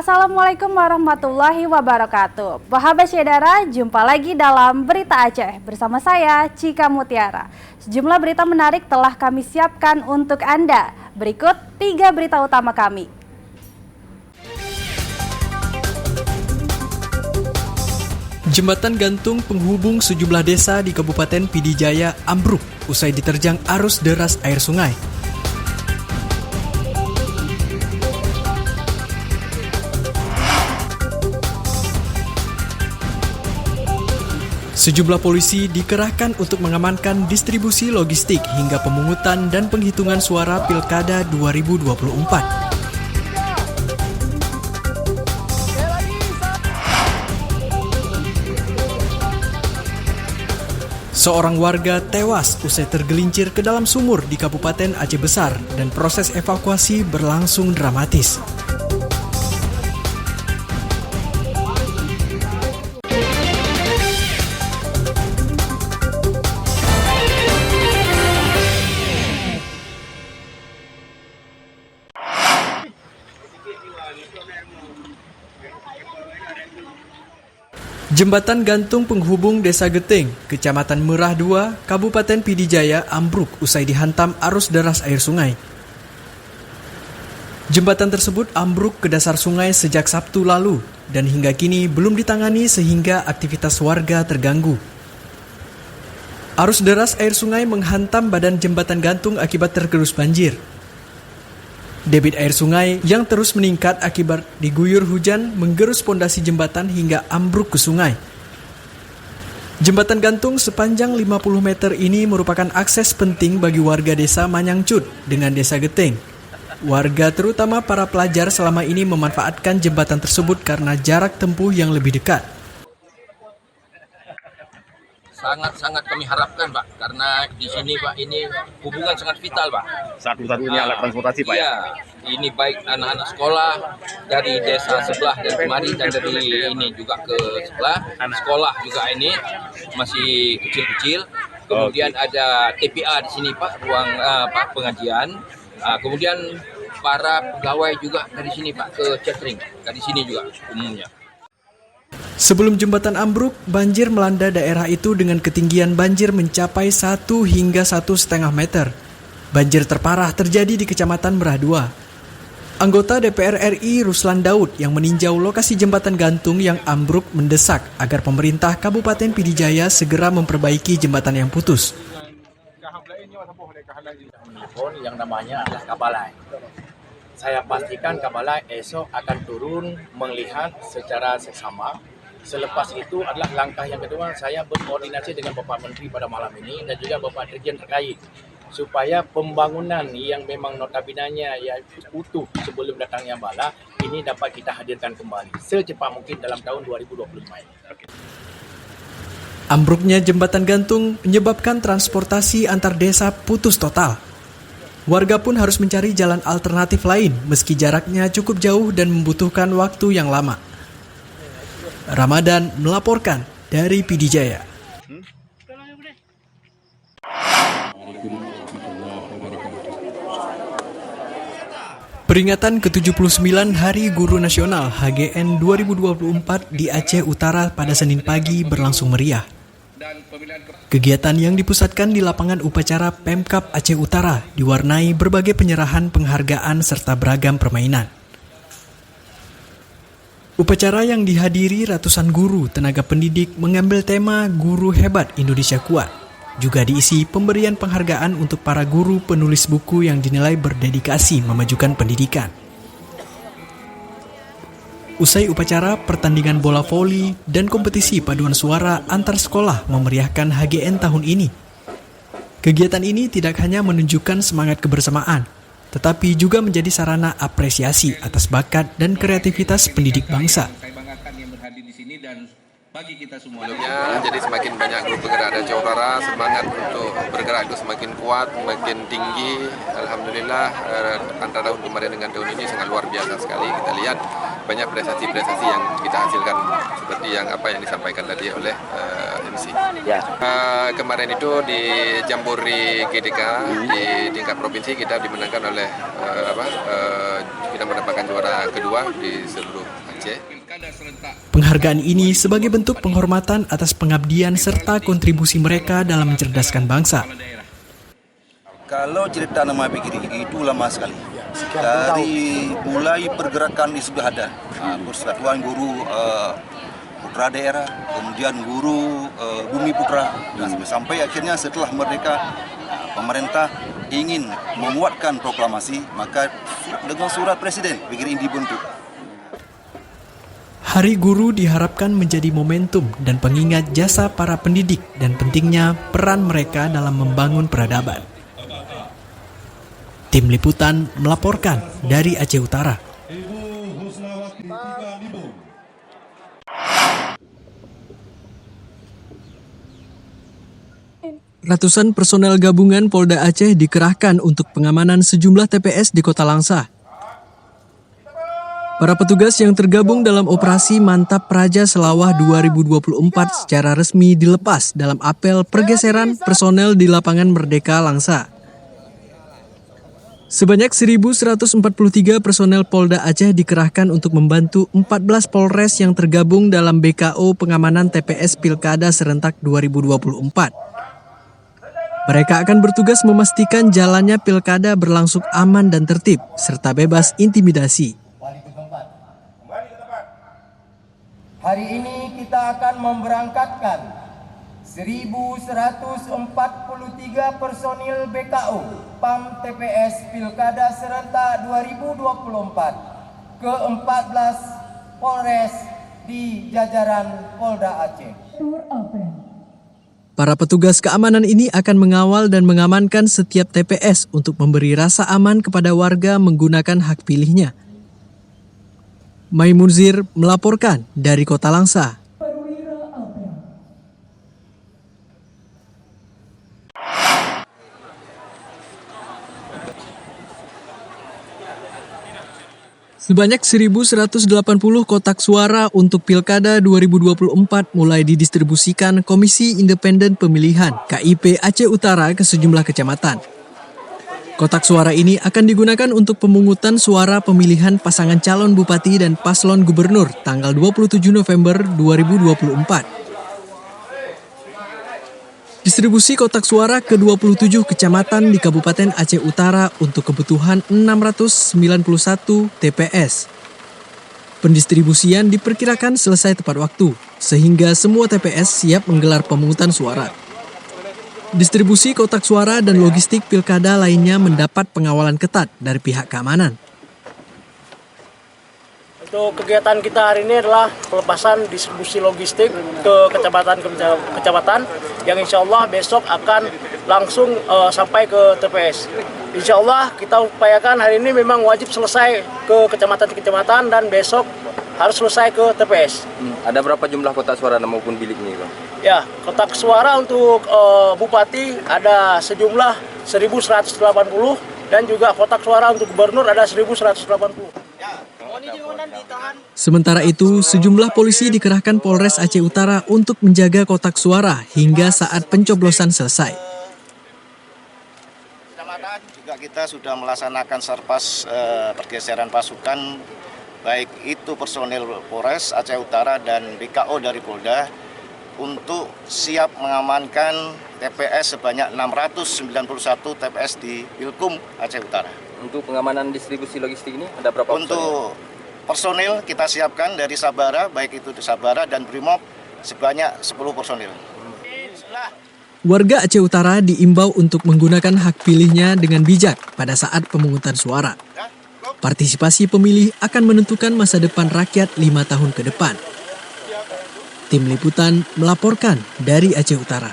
Assalamualaikum warahmatullahi wabarakatuh. Sahabat Syedara, jumpa lagi dalam Berita Aceh bersama saya, Cika Mutiara. Sejumlah berita menarik telah kami siapkan untuk Anda. Berikut 3 berita utama kami. Jembatan gantung penghubung sejumlah desa di Kabupaten Pd Jaya ambruk usai diterjang arus deras air sungai. Sejumlah polisi dikerahkan untuk mengamankan distribusi logistik hingga pemungutan dan penghitungan suara Pilkada 2024. Seorang warga tewas usai tergelincir ke dalam sumur di Kabupaten Aceh Besar dan proses evakuasi berlangsung dramatis. Jembatan gantung penghubung Desa Geteng, Kecamatan Merah 2, Kabupaten Pd Jaya ambruk usai dihantam arus deras air sungai. Jembatan tersebut ambruk ke dasar sungai sejak Sabtu lalu dan hingga kini belum ditangani sehingga aktivitas warga terganggu. Arus deras air sungai menghantam badan jembatan gantung akibat tergerus banjir. Debit air sungai yang terus meningkat akibat diguyur hujan menggerus pondasi jembatan hingga ambruk ke sungai. Jembatan gantung sepanjang 50 meter ini merupakan akses penting bagi warga desa Manyangcut dengan Desa Geteng. Warga terutama para pelajar selama ini memanfaatkan jembatan tersebut karena jarak tempuh yang lebih dekat. Sangat kami harapkan, Pak, karena di sini, Pak, ini hubungan sangat vital, Pak. Satu-satunya alat transportasi, Pak. Iya, ini baik anak-anak sekolah dari desa sebelah dan kemari dan dari ini juga ke sebelah. Sekolah juga ini masih kecil-kecil. Kemudian ada TPA di sini, Pak, ruang pengajian. Kemudian para pegawai juga dari sini, Pak, ke catering. Dari sini juga umumnya. Sebelum jembatan ambruk, banjir melanda daerah itu dengan ketinggian banjir mencapai 1 hingga 1,5 meter. Banjir terparah terjadi di Kecamatan Merah 2. Anggota DPR RI Ruslan Daud yang meninjau lokasi jembatan gantung yang ambruk mendesak agar pemerintah Kabupaten Pd Jaya segera memperbaiki jembatan yang putus. Yang namanya adalah Kabalai. Saya pastikan Kabalai esok akan turun melihat secara seksama. Selepas itu adalah langkah yang kedua, saya berkoordinasi dengan Bapak Menteri pada malam ini dan juga Bapak Dirjen terkait supaya pembangunan yang memang notabinanya yang utuh sebelum datangnya bala ini dapat kita hadirkan kembali secepat mungkin dalam tahun 2025 ini. Ambruknya jembatan gantung menyebabkan transportasi antar desa putus total. Warga pun harus mencari jalan alternatif lain meski jaraknya cukup jauh dan membutuhkan waktu yang lama. Ramadan melaporkan dari Pd Jaya. Peringatan ke-79 Hari Guru Nasional HGN 2024 di Aceh Utara pada Senin pagi berlangsung meriah. Kegiatan yang dipusatkan di lapangan upacara Pemkab Aceh Utara diwarnai berbagai penyerahan penghargaan serta beragam permainan. Upacara yang dihadiri ratusan guru tenaga pendidik mengambil tema Guru Hebat Indonesia Kuat. Juga diisi pemberian penghargaan untuk para guru penulis buku yang dinilai berdedikasi memajukan pendidikan. Usai upacara, pertandingan bola voli dan kompetisi paduan suara antar sekolah memeriahkan HGN tahun ini. Kegiatan ini tidak hanya menunjukkan semangat kebersamaan, tetapi juga menjadi sarana apresiasi atas bakat dan kreativitas pendidik bangsa. Jadi semakin banyak guru bergerak dan Aceh Utara, semangat untuk bergerak itu semakin kuat, semakin tinggi. Alhamdulillah antara tahun kemarin dengan tahun ini sangat luar biasa sekali. Kita lihat banyak prestasi-prestasi yang kita hasilkan seperti yang disampaikan tadi oleh MC. Kemarin itu di Jambore GDK di tingkat provinsi kita dimenangkan oleh kita akan mendapatkan juara kedua di seluruh Aceh. Penghargaan ini sebagai bentuk penghormatan atas pengabdian serta kontribusi mereka dalam mencerdaskan bangsa. Kalau cerita nama Pikiri itu lama sekali. Dari mulai pergerakan ini sudah ada. Persatuan Guru Putra Daerah, kemudian Guru Bumi Putra, dan sampai akhirnya setelah merdeka, pemerintah ingin menguatkan proklamasi, maka dengan surat Presiden Pikiri ini dibentuk. Hari Guru diharapkan menjadi momentum dan pengingat jasa para pendidik dan pentingnya peran mereka dalam membangun peradaban. Tim Liputan melaporkan dari Aceh Utara. Ratusan personel gabungan Polda Aceh dikerahkan untuk pengamanan sejumlah TPS di Kota Langsa. Para petugas yang tergabung dalam operasi Mantap Praja Selawah 2024 secara resmi dilepas dalam apel pergeseran personel di lapangan Merdeka Langsa. Sebanyak 1.143 personel Polda Aceh dikerahkan untuk membantu 14 Polres yang tergabung dalam BKO pengamanan TPS Pilkada Serentak 2024. Mereka akan bertugas memastikan jalannya pilkada berlangsung aman dan tertib, serta bebas intimidasi. Hari ini kita akan memberangkatkan 1.143 personil BKO PAM TPS Pilkada Serentak 2024 ke 14 Polres di jajaran Polda Aceh. Para petugas keamanan ini akan mengawal dan mengamankan setiap TPS untuk memberi rasa aman kepada warga menggunakan hak pilihnya. Maimun Zir melaporkan dari Kota Langsa. Sebanyak 1.180 kotak suara untuk Pilkada 2024 mulai didistribusikan Komisi Independen Pemilihan KIP Aceh Utara ke sejumlah kecamatan. Kotak suara ini akan digunakan untuk pemungutan suara pemilihan pasangan calon bupati dan paslon gubernur tanggal 27 November 2024. Distribusi kotak suara ke 27 kecamatan di Kabupaten Aceh Utara untuk kebutuhan 691 TPS. Pendistribusian diperkirakan selesai tepat waktu, sehingga semua TPS siap menggelar pemungutan suara. Distribusi kotak suara dan logistik pilkada lainnya mendapat pengawalan ketat dari pihak keamanan. Untuk kegiatan kita hari ini adalah pelepasan distribusi logistik ke kecamatan yang insya Allah besok akan langsung sampai ke TPS. Insya Allah kita upayakan hari ini memang wajib selesai ke kecamatan dan besok harus selesai ke TPS. Ada berapa jumlah kotak suara maupun bilik ini, Bang? Ya, kotak suara untuk Bupati ada sejumlah 1.180 dan juga kotak suara untuk Gubernur ada 1.180. Sementara itu, sejumlah polisi dikerahkan Polres Aceh Utara untuk menjaga kotak suara hingga saat pencoblosan selesai. Kecamatan juga kita sudah melaksanakan serpas pergeseran pasukan, baik itu personil Polres Aceh Utara dan BKO dari Polda, untuk siap mengamankan TPS sebanyak 691 TPS di Pilkum Aceh Utara. Untuk pengamanan distribusi logistik ini ada berapa Untuk personil kita siapkan dari Sabara, baik itu di Sabara dan Brimob, sebanyak 10 personil. Warga Aceh Utara diimbau untuk menggunakan hak pilihnya dengan bijak pada saat pemungutan suara. Partisipasi pemilih akan menentukan masa depan rakyat 5 tahun ke depan. Tim Liputan melaporkan dari Aceh Utara.